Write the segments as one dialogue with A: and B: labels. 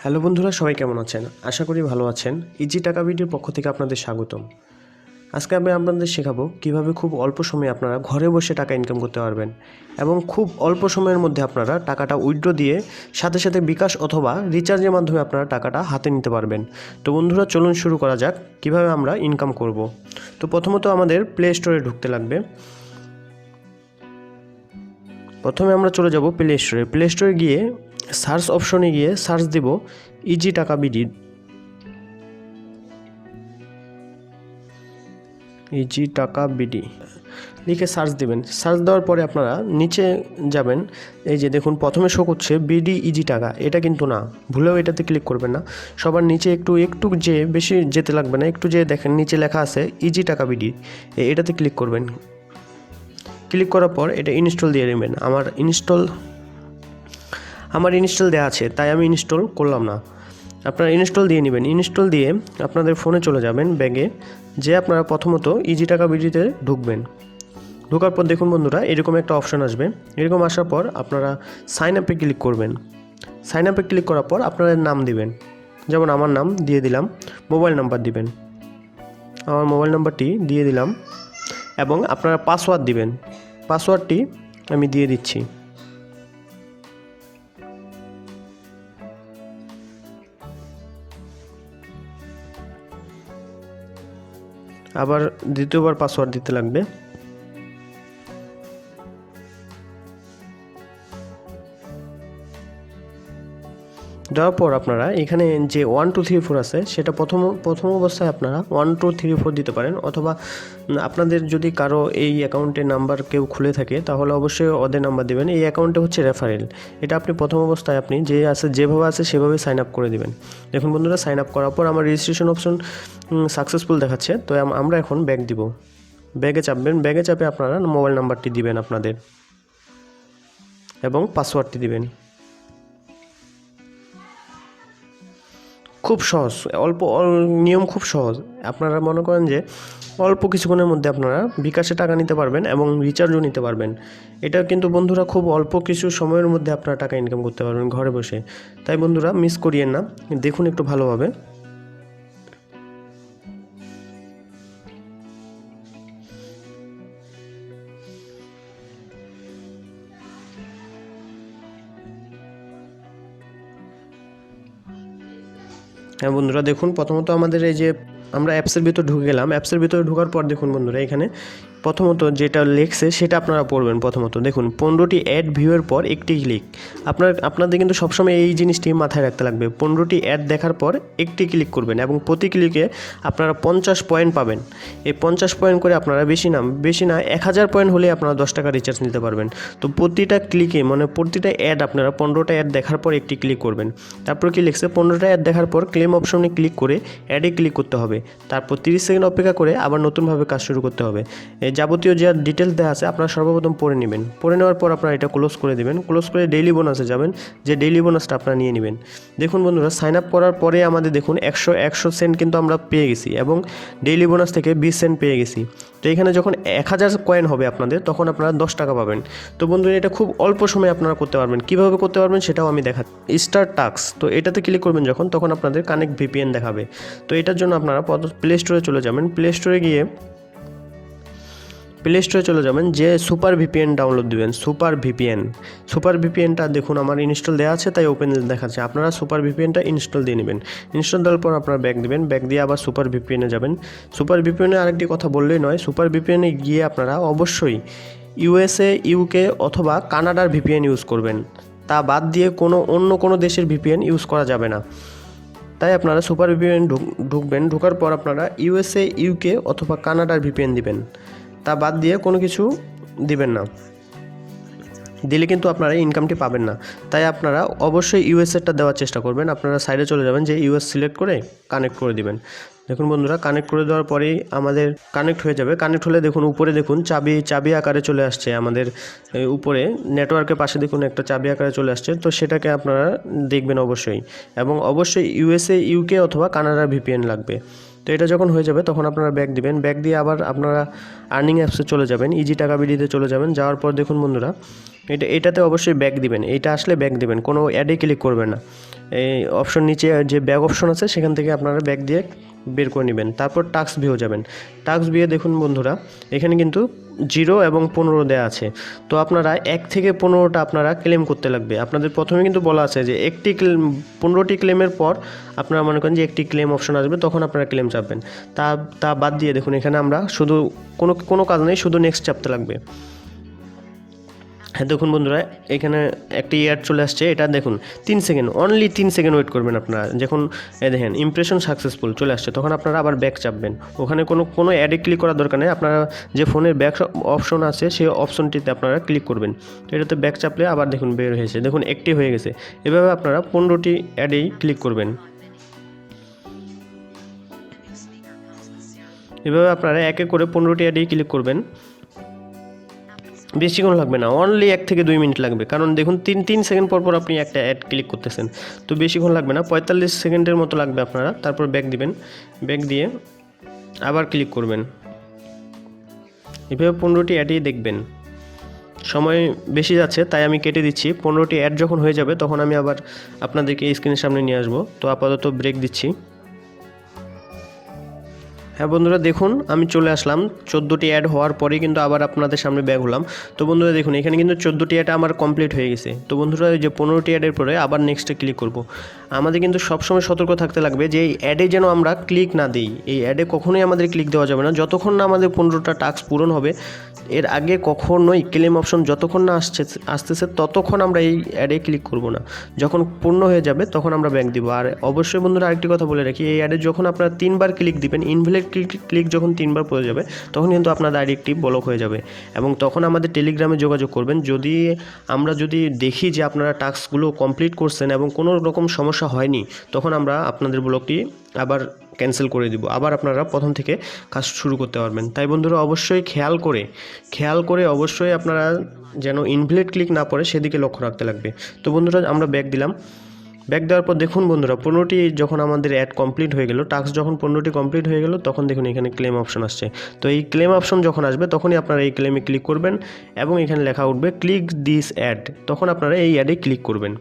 A: Hello বন্ধুরা, সবাই কেমন আছেন? আশা করি ভালো আছেন। ইজি টাকা বিডির পক্ষ থেকে আপনাদের স্বাগতম। আজকে আমি আপনাদের শেখাবো কিভাবে খুব অল্প সময়ে আপনারা ঘরে বসে টাকা ইনকাম করতে পারবেন এবং খুব অল্প সময়ের মধ্যে আপনারা টাকাটা উইথড্র দিয়ে সাথে সাথে বিকাশ অথবা রিচার্জের মাধ্যমে আপনারা টাকাটা হাতে নিতে পারবেন। তো বন্ধুরা, চলুন শুরু করা যাক কিভাবে আমরা ইনকাম করব। তো প্রথমত আমাদের প্লে স্টোরে ঢুকতে লাগবে। প্রথমে আমরা চলে যাব প্লে স্টোরে গিয়ে সার্চ অপশনে গিয়ে সার্চ দেব ইজি টাকা বিডি। ইজি টাকা বিডি লিখে সার্চ দিবেন। সার্চ দেওয়ার পরে আপনারা নিচে যাবেন। এই যে দেখুন প্রথমে শো করছে বিডি ইজি টাকা, এটা কিন্তু না, ভুলেও এটাতে ক্লিক করবেন না। সবার নিচে একটু যে বেশি যেতে লাগবে না, একটু যে দেখেন নিচে লেখা আছে ইজি টাকা বিডি, এটাতে ক্লিক করবেন। ক্লিক করার পর এটা ইনস্টল দিয়ে নেবেন। আমার ইনস্টল দেওয়া আছে, তাই আমি ইনস্টল করলাম না। আপনারা ইনস্টল দিয়ে নেবেন। ইনস্টল দিয়ে আপনাদের ফোনে চলে যাবেন, ব্যাগে যে আপনারা প্রথমত ইজি টাকা বিডিতে ঢুকবেন। ঢোকার পর দেখুন বন্ধুরা, এরকম একটা অপশন আসবে। এরকম আসার পর আপনারা সাইন আপে ক্লিক করবেন। সাইন আপে ক্লিক করার পর আপনাদের নাম দিবেন, যেমন আমার নাম দিয়ে দিলাম। মোবাইল নাম্বার দিবেন, আমার মোবাইল নাম্বারটি দিয়ে দিলাম এবং আপনারা পাসওয়ার্ড দিবেন। পাসওয়ার্ডটি আমি দিয়ে দিচ্ছি। আবার দ্বিতীয়বার পাসওয়ার্ড দিতে লাগবে। দেওয়ার পর আপনারা এখানে যে 1 2 3 4 আছে সেটা প্রথম অবস্থায় আপনারা 1 2 3 4 দিতে পারেন, অথবা আপনাদের যদি কারো এই অ্যাকাউন্টে নাম্বার কেউ খুলে থাকে তাহলে অবশ্যই ওদের নাম্বার দেবেন। এই অ্যাকাউন্টে হচ্ছে রেফারেল, এটা আপনি প্রথম অবস্থায় আপনি যেভাবে আছে সেভাবে সাইন আপ করে দেবেন। দেখুন বন্ধুরা, সাইন আপ করার পর আমার রেজিস্ট্রেশন অপশন সাকসেসফুল দেখাচ্ছে। তো আমরা এখন ব্যাক দিব। ব্যাগে চাপবেন। ব্যাগে চাপে আপনারা মোবাইল নাম্বারটি দিবেন আপনাদের এবং পাসওয়ার্ডটি দিবেন। খুব সহজ, নিয়ম খুব সহজ। আপনারা মনে করেন যে অল্প কিছুক্ষণের মধ্যে আপনারা বিকাশে টাকা নিতে পারবেন এবং রিচার্জও নিতে পারবেন। এটা কিন্তু বন্ধুরা খুব অল্প কিছু সময়ের মধ্যে আপনারা টাকা ইনকাম করতে পারবেন ঘরে বসে। তাই বন্ধুরা মিস করিয়েন না, দেখুন একটু ভালোভাবে। হ্যাঁ বন্ধুরা, দেখুন প্রথমত আমাদের এই যে আমরা অ্যাপসের ভিতর ঢুকে গেলাম। অ্যাপসের ভিতরে ঢোকার পর দেখুন বন্ধুরা, এখানে প্রথমত যেটা লেখছে সেটা আপনারা পড়বেন। প্রথমত দেখুন 15টি অ্যাড ভিউয়ের পর একটি ক্লিক। আপনাদের কিন্তু সবসময় এই জিনিসটি মাথায় রাখতে লাগবে। 15টি অ্যাড দেখার পর একটি ক্লিক করবেন এবং প্রতি ক্লিকে আপনারা 50 পয়েন্ট পাবেন। এই 50 পয়েন্ট করে আপনারা বেশি না 1000 পয়েন্ট হলে আপনারা 10 টাকা রিচার্জ নিতে পারবেন। তো প্রতিটা ক্লিকে প্রতিটা অ্যাড আপনারা 15টা অ্যাড দেখার পর একটি ক্লিক করবেন। তারপর কি লিখছে, 15টা অ্যাড দেখার পর ক্লেম অপশনে ক্লিক করে অ্যাডে ক্লিক করতে হবে। তারপর 30 সেকেন্ড অপেক্ষা করে আবার নতুনভাবে কাজ শুরু করতে হবে। যাবতীয় যে ডিটেলস দেওয়া আছে আপনারা সর্বপ্রথম পড়ে নেবেন। পড়ে নেওয়ার পর আপনারা এটা ক্লোজ করে দেবেন। ক্লোজ করে ডেইলি বোনাসে যাবেন, যে ডেইলি বোনাসটা আপনারা নিয়ে নেবেন। দেখুন বন্ধুরা, সাইন আপ করার পরে আমাদের দেখুন 100 সেন্ট কিন্তু আমরা পেয়ে গেছি এবং ডেইলি বোনাস থেকে 20 সেন্ট পেয়ে গেছি। তো এখানে যখন 1000 কয়েন হবে আপনাদের, তখন আপনারা 10 টাকা পাবেন। তো বন্ধুরা, এটা খুব অল্প সময়ে আপনারা করতে পারবেন। কীভাবে করতে পারবেন সেটাও আমি দেখাচ্ছি। স্টার টাস্ক, তো এটাতে ক্লিক করবেন তখন আপনাদের কানেক্ট ভিপিএন দেখাবে। তো এটার জন্য আপনারা প্লে স্টোরে চলে যাবেন। প্লে স্টোরে চলে যাবেন, যে সুপার ভিপিএন ডাউনলোড দিবেন। সুপার ভিপিএনটা দেখুন আমার ইনস্টল দেওয়া আছে, তাই ওপেন দেখাচ্ছে। আপনারা সুপার ভিপিএনটা ইনস্টল দিয়ে নেবেন। ইনস্টল দেওয়ার পর আপনারা ব্যাক দিবেন। ব্যাক দিয়ে আবার সুপার ভিপিএনে যাবেন। সুপার ভিপিএনে আরেকটি কথা বললেই নয়, সুপার ভিপিএনে গিয়ে আপনারা অবশ্যই ইউএসএ, ইউকে অথবা কানাডার ভিপিএন ইউজ করবেন। তা বাদ দিয়ে অন্য কোনো দেশের ভিপিএন ইউজ করা যাবে না। তাই আপনারা সুপার ভিপিএন ঢুকবেন। ঢোকার পর আপনারা ইউএসএ, ইউকে অথবা কানাডার ভিপিএন দিবেন। তা বাদ দিয়ে কোনো কিছু দিবেন না, দিলে কিন্তু আপনারা ইনকামটি পাবেন না। তাই আপনারা অবশ্যই ইউএসএটা দেওয়ার চেষ্টা করবেন। আপনারা সাইডে চলে যাবেন, যে ইউএস সিলেক্ট করে কানেক্ট করে দিবেন। দেখুন বন্ধুরা, কানেক্ট করে দেওয়ার পরেই আমাদের কানেক্ট হয়ে যাবে। কানেক্ট হলে দেখুন উপরে দেখুন চাবি আকারে চলে আসছে আমাদের উপরে। নেটওয়ার্কের পাশে দেখুন একটা চাবি আকারে চলে আসছে। তো সেটাকে আপনারা দেখবেন অবশ্যই, এবং অবশ্যই ইউএসএ, ইউকে অথবা কানাডার ভিপিএন লাগবে। তো এটা যখন হয়ে যাবে তখন আপনারা ব্যাক দিবেন। ব্যাক দিয়ে আবার আপনারা আর্নিং অ্যাপসে চলে যাবেন, ইজি টাকা বিডিতে চলে যাবেন। যাওয়ার পর দেখুন বন্ধুরা, এটাতে অবশ্যই ব্যাক দিবেন। এটা আসলে ব্যাক দিবেন, কোনো অ্যাডে ক্লিক করবেন না। এই অপশন নিচে যে ব্যাক অপশন আছে সেখান থেকে আপনারা ব্যাক দিয়ে বের করে নেবেন। তারপর টাস্ক ভিউ যাবেন। টাস্ক ভিউ দেখুন বন্ধুরা, এখানে কিন্তু 0 এবং 15 দেওয়া আছে। তো আপনারা 1 থেকে 15টা আপনারা ক্লেম করতে লাগবে। আপনাদের প্রথমে কিন্তু বলা আছে যে 15টি ক্লেমের পর আপনারা মনে করেন যে একটি ক্লেম অপশন আসবে, তখন আপনারা ক্লেম চাপবেন। তা বাদ দিয়ে দেখুন এখানে আমরা শুধু কোনো কাজ নেই, শুধু নেক্সট চাপতে লাগবে। হ্যাঁ দেখুন বন্ধুরা, এখানে একটি অ্যাড চলে আসছে, এটা দেখুন 3 সেকেন্ড, অনলি 3 সেকেন্ড ওয়েট করবেন আপনারা। যখন দেখেন ইমপ্রেশন সাকসেসফুল চলে আসছে, তখন আপনারা আবার ব্যাক চাপবেন। ওখানে কোনো অ্যাডে ক্লিক করার দরকার নেই, আপনারা যে ফোনের ব্যাক অপশন আছে সেই অপশনটিতে আপনারা ক্লিক করবেন। তো এটাতে ব্যাক চাপলে আবার দেখুন বের হয়েছে, দেখুন একটি হয়ে গেছে। এভাবে আপনারা 15টি অ্যাডেই ক্লিক করবেন। এভাবে আপনারা একে করে 15টি অ্যাডেই ক্লিক করবেন। বেশিক্ষণ লাগবে না, অনলি 1 থেকে 2 মিনিট লাগবে, কারণ দেখুন 3 সেকেন্ড পর আপনি একটা অ্যাড ক্লিক করতেছেন। তো বেশিক্ষণ লাগবে না, 45 সেকেন্ডের মতো লাগবে আপনারা। তারপর ব্যাক দিবেন, ব্যাক দিয়ে আবার ক্লিক করবেন। এভাবে 15টি অ্যাডই দেখবেন। সময় বেশি যাচ্ছে তাই আমি কেটে দিচ্ছি। 15টি অ্যাড যখন হয়ে যাবে তখন আমি আবার আপনাদেরকে স্ক্রিনের সামনে নিয়ে আসবো। তো আপাতত ব্রেক দিচ্ছি। হ্যাঁ বন্ধুরা দেখুন, আমি চলে আসলাম 14টি অ্যাড হওয়ার পরেই কিন্তু আবার আপনাদের সামনে ব্যাক হলাম। তো বন্ধুরা দেখুন এখানে কিন্তু 14টি অ্যাড আমার কমপ্লিট হয়ে গেছে। তো বন্ধুরা ওই যে 15টি অ্যাডের পরে আবার নেক্সটে ক্লিক করব। আমাদের কিন্তু সবসময় সতর্ক থাকতে লাগবে যে এই অ্যাডে যেন আমরা ক্লিক না দিই। এই অ্যাডে কখনোই আমাদের ক্লিক দেওয়া যাবে না যতক্ষণ না আমাদের 15টা টাস্ক পূরণ হবে। এর আগে কখনোই ক্লেম অপশন যতক্ষণ না আসতেছে ততক্ষণ আমরা এই অ্যাডে ক্লিক করব না। যখন পূর্ণ হয়ে যাবে তখন আমরা ব্যাক দিব। আর অবশ্যই বন্ধুরা আরেকটি কথা বলে রাখি, এই অ্যাডে যখন আপনারা 3বার ক্লিক দিবেন, ইনভ্যালিড ক্লিক যখন 3বার পড়ে যাবে তখন কিন্তু আপনার আইডিটি ব্লক হয়ে যাবে। এবং তখন আমাদের টেলিগ্রামে যোগাযোগ করবেন। আমরা যদি দেখি যে আপনারা টাস্কগুলো কমপ্লিট করছেন এবং কোনো রকম সমস্যা হয়নি, তখন আমরা আপনাদের ব্লকটি আবার ক্যান্সেল করে দিব, আবার আপনারা প্রথম থেকে কাজ শুরু করতে পারবেন। তাই বন্ধুরা অবশ্যই খেয়াল করে অবশ্যই আপনারা যেন ইনভ্যালিড ক্লিক না পড়ে সেদিকে লক্ষ্য রাখতে লাগবে। তো বন্ধুরা আমরা ব্যাক দিলাম। ব্যাক দেওয়ার পর দেখুন বন্ধুরা 15টি যখন আমাদের অ্যাড কমপ্লিট হয়ে গেল, টাস্ক যখন 15টি কমপ্লিট হয়ে গেল, তখন দেখুন এখানে ক্লেম অপশন আসছে। তো এই ক্লেম অপশন যখন আসবে তখনই আপনারা এই ক্লেমে ক্লিক করবেন এবং এখানে লেখা উঠবে ক্লিক দিস অ্যাড। তখন আপনারা এই অ্যাডে ক্লিক করবেন।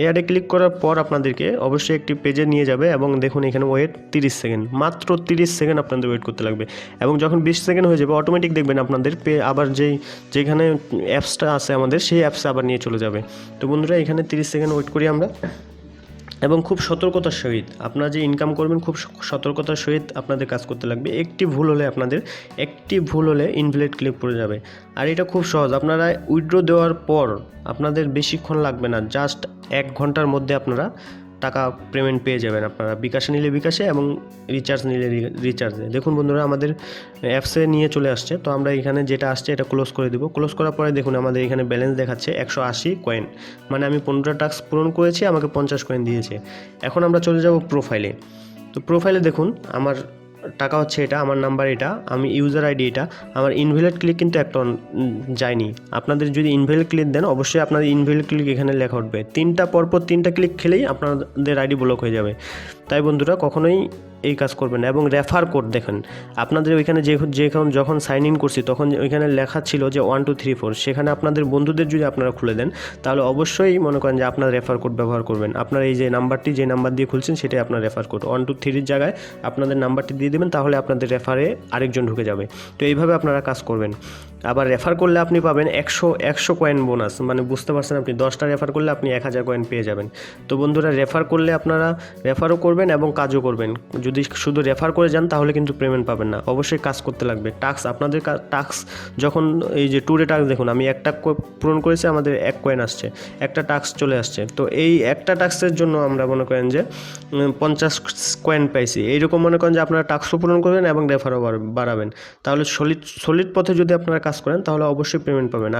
A: এই অ্যাডে ক্লিক করার পর আপনাদেরকে অবশ্যই একটি পেজে নিয়ে যাবে এবং দেখুন এখানে ওয়েট 30 সেকেন্ড, মাত্র 30 সেকেন্ড আপনাদের ওয়েট করতে লাগবে। এবং যখন 20 সেকেন্ড হয়ে যাবে অটোমেটিক দেখবেন আপনাদের আবার যেখানে অ্যাপসটা আছে আমাদের সেই অ্যাপসে আবার নিয়ে চলে যাবে। তো বন্ধুরা এখানে 30 সেকেন্ড ওয়েট করি আমরা, এবং খুব সতর্কতার সহিত আপনারা যে ইনকাম করবেন খুব সতর্কতার সহিত আপনাদের কাজ করতে লাগবে। একটি ভুল হলে ইনভ্যালিড ক্লিক পড়ে যাবে। আর এটা খুব সহজ, আপনারা উইথড্র দেওয়ার পর আপনাদের বেশিক্ষণ লাগবে না, জাস্ট 1 ঘন্টার মধ্যে আপনারা টাকা পেমেন্ট পেয়ে যাবেন। আপনারা বিকাশে নিলে বিকাশে এবং রিচার্জ নিলে রিচার্জে। দেখুন বন্ধুরা আমাদের অ্যাপসে নিয়ে চলে আসছে। তো আমরা এখানে যেটা আসছে এটা ক্লোজ করে দেবো। ক্লোজ করার পরে দেখুন আমাদের এখানে ব্যালেন্স দেখাচ্ছে 180 কয়েন, মানে আমি 15টা টাস্ক পূরণ করেছি, আমাকে 50 কয়েন দিয়েছে। এখন আমরা চলে যাব প্রোফাইলে। তো প্রোফাইলে দেখুন আমার টাকা হচ্ছে এটা, আমার নাম্বার এটা, আমি ইউজার আইডি এটা, আমার ইনভ্যালিড ক্লিক কিন্তু একটা যায়নি। আপনাদের যদি ইনভ্যালিড ক্লিক দেন অবশ্যই আপনাদের ইনভ্যালিড ক্লিক এখানে লেখা উঠবে। 3টা পরপর 3টা ক্লিক খেলেই আপনাদের আইডি ব্লক হয়ে যাবে। তাই বন্ধুরা কখনোই এই কাজ করবেন না। এবং রেফার কোড দেখেন আপনাদের ওইখানে যখন সাইন ইন করছি তখন ওইখানে লেখা ছিল যে 1 2 3 4, সেখানে আপনাদের বন্ধুদের যদি আপনারা খুলে দেন তাহলে অবশ্যই মনে করেন যে আপনার রেফার কোড ব্যবহার করবেন। আপনার এই যে নাম্বার দিয়ে খুলছেন সেটাই আপনার রেফার কোড। 1 2 3 জায়গায় আপনাদের নাম্বারটি দিয়ে দেবেন, তাহলে আপনাদের রেফারে আরেকজন ঢুকে যাবে। তো এইভাবে আপনারা কাজ করবেন। আবার রেফার করলে আপনি পাবেন 100 কয়েন বোনাস, মানে বুঝতে পারছেন আপনি 10টা রেফার করলে আপনি 1000 কয়েন পেয়ে যাবেন। তো বন্ধুরা রেফার করলে আপনারা রেফারও করবেন এবং কাজও করবেন। যদি শুধু রেফার করে যান তাহলে কিন্তু পেমেন্ট পাবেন না, অবশ্যই কাজ করতে লাগবে। আপনাদের টাস্ক যখন এই যে ট্যুরে টাস্ক দেখুন আমি একটা পূরণ করেছি, আমাদের 1 কয়েন আসছে, একটা টাস্ক চলে আসছে। তো এই একটা টাস্কের জন্য আমরা মনে করেন যে 50 কয়েন পাইছি। এইরকম মনে করেন যে আপনারা টাস্কও পূরণ করবেন এবং রেফারও বাড়াবেন। তাহলে সলিড পথে যদি আপনারা কাজ করেন তাহলে অবশ্যই পেমেন্ট পাবেন।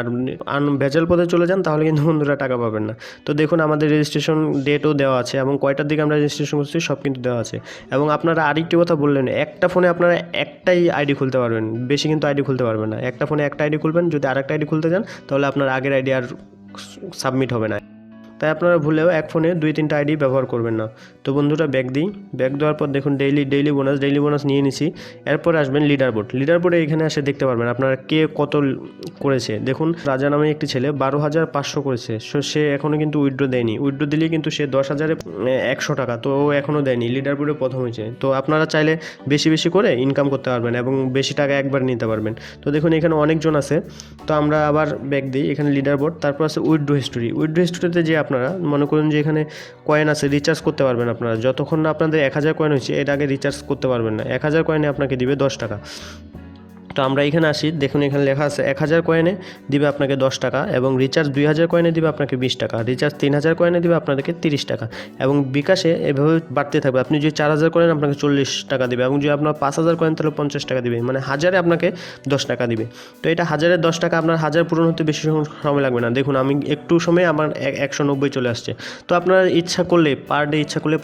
A: আর ভেজাল পথে চলে যান তাহলে কিন্তু বন্ধুরা টাকা পাবেন না। তো দেখুন আমাদের রেজিস্ট্রেশন ডেটও দেওয়া আছে এবং কয়টার দিকে আমরা রেজিস্ট্রেশন করছি সব কিন্তু দেওয়া আছে। এবং আপনারা আরেকটি কথা বললেন, একটা ফোনে আপনারা একটাই আইডি খুলতে পারবেন, বেশি কিন্তু আইডি খুলতে পারবেন না। একটা ফোনে একটা আইডি খুলবেন, যদি আরেকটা আইডি খুলতে যান তাহলে আপনার আগের আইডি আর সাবমিট হবে না। তাই আপনারা ভুলেও এক ফোনে 2-3টা আইডি ব্যবহার করবেন না। তো বন্ধুরা ব্যাক দিই, ব্যাক দেওয়ার পর দেখুন ডেইলি বোনাস নিয়ে নিছি। এরপর আসবেন লিডার বোর্ডে এখানে এসে দেখতে পারবেন আপনারা কে কত করেছে। দেখুন রাজা নামে একটি ছেলে 12,500 করেছে, সে এখনও কিন্তু উইথড্র দেয়নি। উইথড্র দিলেই কিন্তু সে 10,100 টাকা, তো ও এখনও দেয়নি, লিডার বোর্ডে প্রথম হয়েছে। তো আপনারা চাইলে বেশি করে ইনকাম করতে পারবেন এবং বেশি টাকা একবার নিতে পারবেন। তো দেখুন এখানে অনেকজন আছে। তো আমরা আবার ব্যাক দিই, এখানে লিডার বোর্ড, তারপর আছে উইথড্র হিস্টোরিতে যে আপনারা মনে করুন যে এখানে কয়েন আছে, রিচার্জ করতে পারবেন আপনারা। যতক্ষণ না আপনাদের 1000 কয়েন হয়েছে এর আগে রিচার্জ করতে পারবেন না। 1000 কয়েনে আপনাকে দিবে 10 টাকা। তো আমরা এখানে আসি, দেখুন এখানে লেখা আছে 1000 কয়েনে দিবে আপনাকে 10 টাকা এবং রিচার্জ 2000 কয়েনে দিবে আপনাকে 20 টাকা, রিচার্জ 3000 কয়েনে দিবে আপনাদেরকে 30 টাকা এবং বিকাশে এভাবে বাড়তে থাকবে। আপনি যদি 4000 করেন আপনাকে 40 টাকা দিবে এবং যদি আপনার 5000 করেন তাহলে 50 টাকা দিবে, মানে 1000-এ আপনাকে 10 টাকা দিবে। তো এটা 1000-এ 10 টাকা, আপনার 1000 পূরণ হতে বেশি সময় লাগবে না। দেখুন আমি একটু সময় আমার 190 চলে আসছে। তো আপনারা ইচ্ছা করলে পার ডে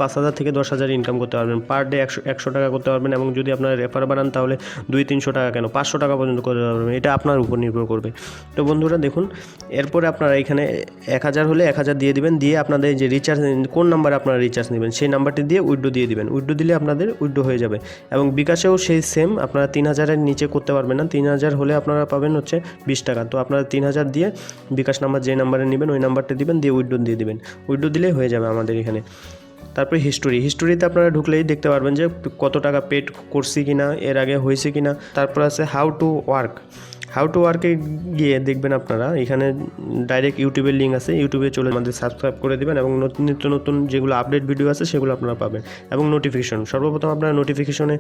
A: 5000 থেকে 10,000 ইনকাম করতে পারবেন, পার ডে 100 টাকা করতে পারবেন এবং যদি আপনারা রেফার বাড়ান তাহলে 200-300 টাকা কেন 500 টাকা পর্যন্ত করতে পারবেন, এটা আপনার উপর নির্ভর করবে। তো বন্ধুরা দেখুন এরপরে আপনারা এখানে 1000 হলে 1000 দিয়ে দিবেন, দিয়ে আপনাদের যে রিচার্জ কোন নাম্বারে আপনারা রিচার্জ নেবেন সেই নাম্বারটি দিয়ে উইথড্র দিয়ে দিবেন। উইথড্র দিলে আপনাদের উইথড্র হয়ে যাবে এবং বিকাশেও সেই সেম, আপনারা 3000-এর নিচে করতে পারবেন না। 3000 হলে আপনারা পাবেন হচ্ছে 20 টাকা। তো আপনারা 3000 দিয়ে বিকাশ নাম্বার যে নাম্বারে নেবেন ওই নাম্বারটা দিবেন, দিয়ে উইথড্র দিয়ে দিবেন। উইথড্র দিলেই হয়ে যাবে আমাদের এখানে। তারপরে হিস্টোরিতে আপনারা ঢুকলেই দেখতে পারবেন যে কত টাকা পেড করছি কিনা, এর আগে হয়েছে কিনা। তারপর আছে হাউ টু ওয়ার্কে গিয়ে দেখবেন আপনারা এখানে ডাইরেক্ট ইউটিউবের লিঙ্ক আছে, ইউটিউবে চলে আমাদের সাবস্ক্রাইব করে দেবেন এবং নিত্য নতুন যেগুলো আপডেট ভিডিও আছে সেগুলো আপনারা পাবেন এবং নোটিফিকেশন। সর্বপ্রথম আপনারা নোটিফিকেশনে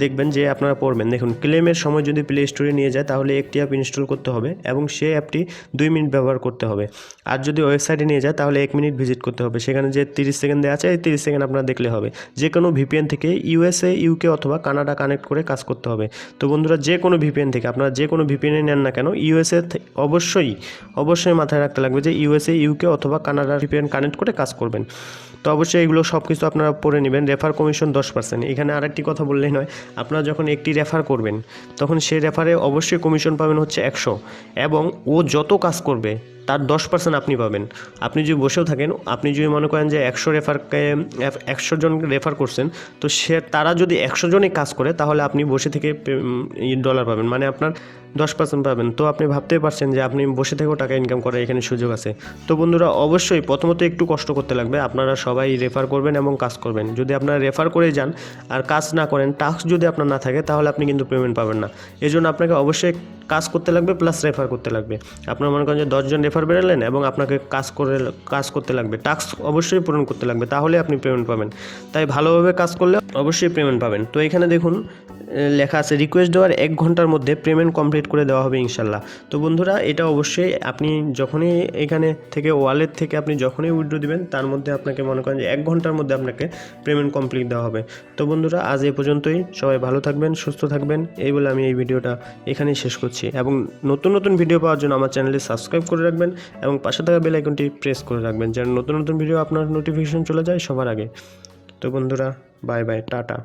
A: দেখবেন যে আপনারা পড়বেন। দেখুন ক্লেমের সময় যদি প্লে স্টোরে নিয়ে যায় তাহলে একটি অ্যাপ ইনস্টল করতে হবে এবং সেই অ্যাপটি 2 মিনিট ব্যবহার করতে হবে। আর যদি ওয়েবসাইটে নিয়ে যায় তাহলে 1 মিনিট ভিজিট করতে হবে। সেখানে যে 30 সেকেন্ড দেওয়া আছে এই 30 সেকেন্ড আপনারা দেখলে হবে। যে কোনো ভিপিএন থেকে USA, UK অথবা কানাডা কানেক্ট করে কাজ করতে হবে। তো বন্ধুরা যে কোনো ভিপিএন থেকে আপনারা যে কোনো ভিপিএনে নেন না কেন USA অবশ্যই মাথায় রাখতে লাগবে যে USA, UK অথবা কানাডা ভিপিএন কানেক্ট করে কাজ করবেন। তো অবশ্যই এগুলো সব কিছু আপনারা পড়ে নেবেন। Refer commission 10%। এখানে আরেকটি কথা বললেই নয়, আপনারা যখন একটি রেফার করবেন তখন সেই রেফারে অবশ্যই কমিশন পাবেন হচ্ছে 100 এবং ও যত কাজ করবে তার 10% আপনি পাবেন। আপনি যদি বসেও থাকেন, আপনি যদি মনে করেন যে 100 জন রেফার করছেন, তো তারা যদি 100 জনই কাজ করে তাহলে আপনি বসে থেকে ডলার পাবেন, মানে আপনার 10% পাবেন। তো আপনি ভাবতেই পারছেন যে আপনি বসে থেকেও টাকা ইনকাম করার এখানে সুযোগ আছে। তো বন্ধুরা অবশ্যই প্রথমত একটু কষ্ট করতে লাগবে, আপনারা সবাই রেফার করবেন এবং কাজ করবেন। যদি আপনারা রেফার করে যান আর কাজ না করেন, টাস্ক যদি আপনার না থাকে তাহলে আপনি কিন্তু পেমেন্ট পাবেন না। এই জন্য আপনাকে অবশ্যই কাজ করতে লাগবে প্লাস রেফার করতে লাগবে। আপনার মনে করেন যে 10 জন রেফার বেরোলেন এবং আপনাকে কাজ করতে লাগবে, টাস্ক অবশ্যই পূরণ করতে লাগবে, তাহলে আপনি পেমেন্ট পাবেন। তাই ভালোভাবে কাজ করলে অবশ্যই পেমেন্ট পাবেন। তো এখানে দেখুন লেখা আছে রিকোয়েস্ট দেওয়ার 1 ঘন্টার মধ্যে পেমেন্ট কমপ্লিট করে দেওয়া হবে ইনশাল্লাহ। তো বন্ধুরা এটা অবশ্যই আপনি যখনই এখানে থেকে ওয়ালেট থেকে আপনি যখনই উইথড্র দিবেন তার মধ্যে আপনাকে মনে করেন যে 1 ঘন্টার মধ্যে আপনাকে পেমেন্ট কমপ্লিট দেওয়া হবে। তো বন্ধুরা আজ এই পর্যন্তই, সবাই ভালো থাকবেন, সুস্থ থাকবেন, এই বলে আমি এই ভিডিওটা এখানেই শেষ করছি। এবং নতুন ভিডিও পাওয়ার জন্য আমার চ্যানেলে সাবস্ক্রাইব করে রাখবেন এবং পাশে থাকা বেল আইকনটি প্রেস করে রাখবেন যেন নতুন ভিডিও আপনার নোটিফিকেশন চলে যায় সবার আগে। তো বন্ধুরা বাই বাই, টাটা।